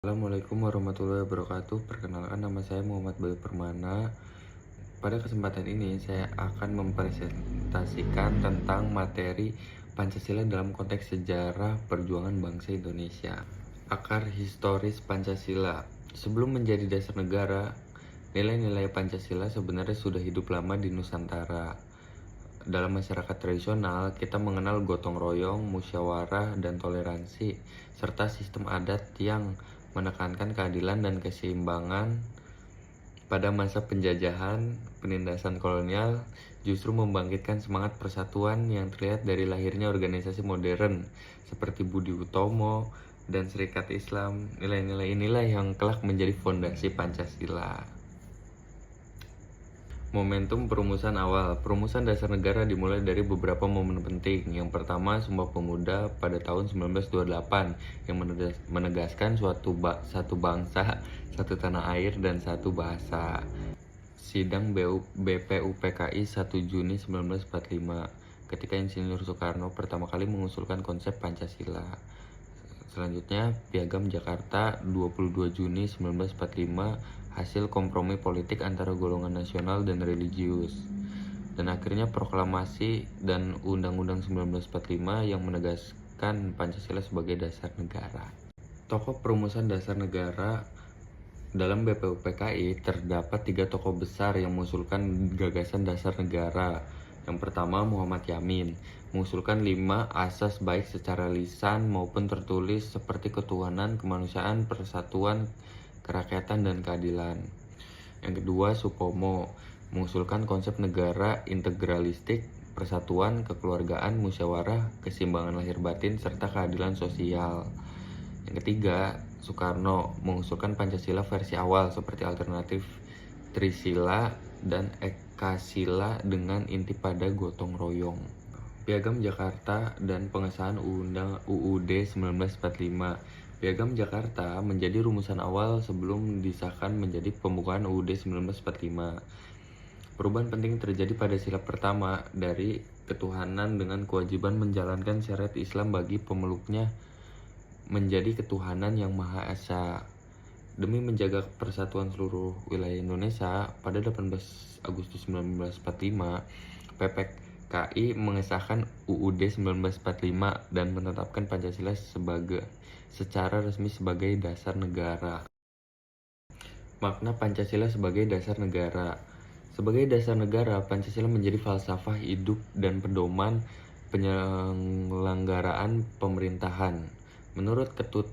Assalamualaikum warahmatullahi wabarakatuh. Perkenalkan, nama saya Muhammad Bayu Permana. Pada kesempatan ini saya akan mempresentasikan tentang materi Pancasila dalam konteks sejarah perjuangan bangsa Indonesia. Akar historis Pancasila. Sebelum menjadi dasar negara, nilai-nilai Pancasila sebenarnya sudah hidup lama di Nusantara. Dalam masyarakat tradisional, kita mengenal gotong royong, musyawarah, dan toleransi, serta sistem adat yang menekankan keadilan dan keseimbangan. Pada masa penjajahan, penindasan kolonial justru membangkitkan semangat persatuan yang terlihat dari lahirnya organisasi modern seperti Budi Utomo dan Serikat Islam. Nilai-nilai inilah yang kelak menjadi fondasi Pancasila. Momentum perumusan awal. Perumusan dasar negara dimulai dari beberapa momen penting. Yang pertama, Sumpah Pemuda pada tahun 1928 yang menegaskan satu bangsa, satu tanah air, dan satu bahasa. Sidang BPUPKI 1 Juni 1945 ketika Insinyur Soekarno pertama kali mengusulkan konsep Pancasila. Selanjutnya, Piagam Jakarta 22 Juni 1945, hasil kompromi politik antara golongan nasional dan religius. Dan akhirnya Proklamasi dan Undang-Undang 1945 yang menegaskan Pancasila sebagai dasar negara. Tokoh perumusan dasar negara dalam BPUPKI terdapat 3 tokoh besar yang mengusulkan gagasan dasar negara. Yang pertama, Muhammad Yamin mengusulkan 5 asas baik secara lisan maupun tertulis seperti ketuhanan, kemanusiaan, persatuan, kerakyatan, dan keadilan. Yang kedua, Supomo mengusulkan konsep negara integralistik, persatuan, kekeluargaan, musyawarah, keseimbangan lahir batin, serta keadilan sosial. Yang ketiga, Soekarno mengusulkan Pancasila versi awal seperti alternatif Trisila dan Ekasila dengan inti pada gotong royong. Piagam Jakarta dan pengesahan UUD 1945. Piagam Jakarta menjadi rumusan awal sebelum disahkan menjadi pembukaan UUD 1945. Perubahan penting terjadi pada sila pertama dari ketuhanan dengan kewajiban menjalankan syariat Islam bagi pemeluknya menjadi ketuhanan yang Maha Esa. Demi menjaga persatuan seluruh wilayah Indonesia, pada 18 Agustus 1945, PPKI mengesahkan UUD 1945 dan menetapkan Pancasila secara resmi sebagai dasar negara. Makna Pancasila sebagai dasar negara. Sebagai dasar negara, Pancasila menjadi falsafah hidup dan pedoman penyelenggaraan pemerintahan. Menurut Ketut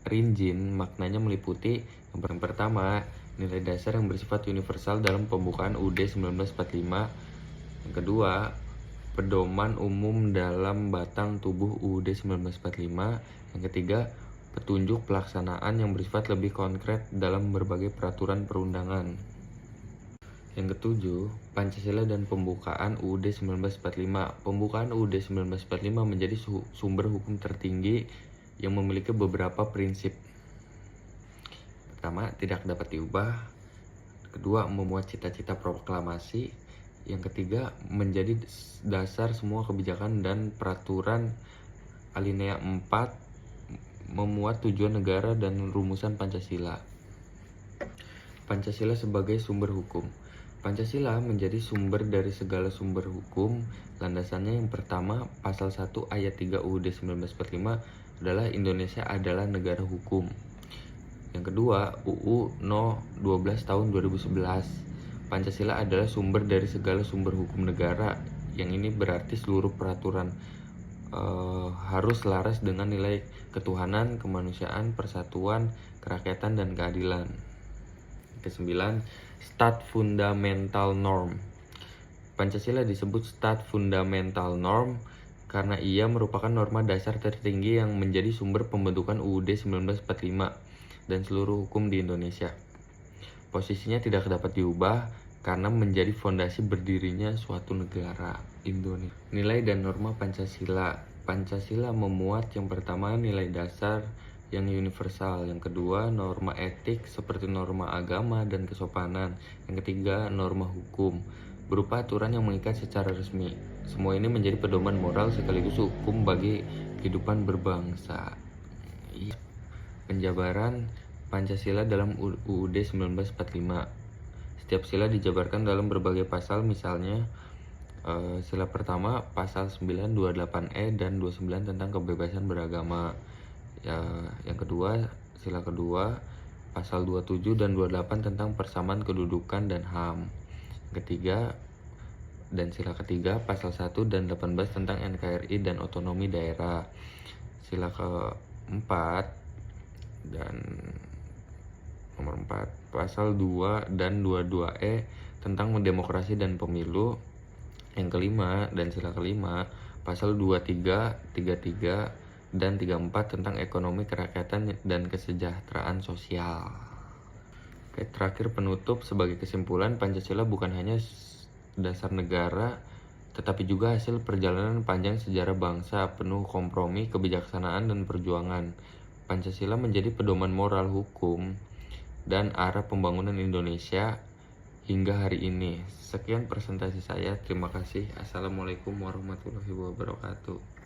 Rinjin, maknanya meliputi yang pertama, nilai dasar yang bersifat universal dalam pembukaan UUD 1945. Yang kedua, pedoman umum dalam batang tubuh UUD 1945. Yang ketiga, petunjuk pelaksanaan yang bersifat lebih konkret dalam berbagai peraturan perundangan. Yang ketujuh, Pancasila dan pembukaan UUD 1945. Pembukaan UUD 1945 menjadi sumber hukum tertinggi yang memiliki beberapa prinsip. Pertama, tidak dapat diubah. Kedua, memuat cita-cita proklamasi. Yang ketiga, menjadi dasar semua kebijakan dan peraturan. Alinea 4, memuat tujuan negara dan rumusan Pancasila. Pancasila sebagai sumber hukum. Pancasila menjadi sumber dari segala sumber hukum. Landasannya yang pertama, pasal 1 ayat 3 UUD 1945 adalah Indonesia adalah negara hukum. Yang kedua, UU No 12 tahun 2011. Pancasila adalah sumber dari segala sumber hukum negara. Yang ini berarti seluruh peraturan harus selaras dengan nilai ketuhanan, kemanusiaan, persatuan, kerakyatan, dan keadilan. Kesembilan, Stat Fundamental Norm. Pancasila disebut Stat Fundamental Norm karena ia merupakan norma dasar tertinggi yang menjadi sumber pembentukan UUD 1945 dan seluruh hukum di Indonesia. Posisinya tidak dapat diubah karena menjadi fondasi berdirinya suatu negara, Indonesia. Nilai dan norma Pancasila. Pancasila memuat yang pertama nilai dasar yang universal, yang kedua norma etik seperti norma agama dan kesopanan, yang ketiga norma hukum berupa aturan yang mengikat secara resmi. Semua ini menjadi pedoman moral sekaligus hukum bagi kehidupan berbangsa. Penjabaran Pancasila dalam UUD 1945. Setiap sila dijabarkan dalam berbagai pasal, misalnya sila pertama pasal 928E dan 29 tentang kebebasan beragama. Yang kedua, sila kedua pasal 27 dan 28 tentang persamaan kedudukan dan HAM. Ketiga, dan sila ketiga pasal 1 dan 18 tentang NKRI dan otonomi daerah. Sila keempat dan nomor 4 pasal 2 dan 22E tentang demokrasi dan pemilu. Yang kelima dan sila kelima pasal 23, 33 dan 34 tentang ekonomi kerakyatan dan kesejahteraan sosial. Oke, terakhir penutup sebagai kesimpulan, Pancasila bukan hanya dasar negara, tetapi juga hasil perjalanan panjang sejarah bangsa penuh kompromi, kebijaksanaan, dan perjuangan. Pancasila menjadi pedoman moral, hukum, dan arah pembangunan Indonesia hingga hari ini. Sekian presentasi saya. Terima kasih. Assalamualaikum warahmatullahi wabarakatuh.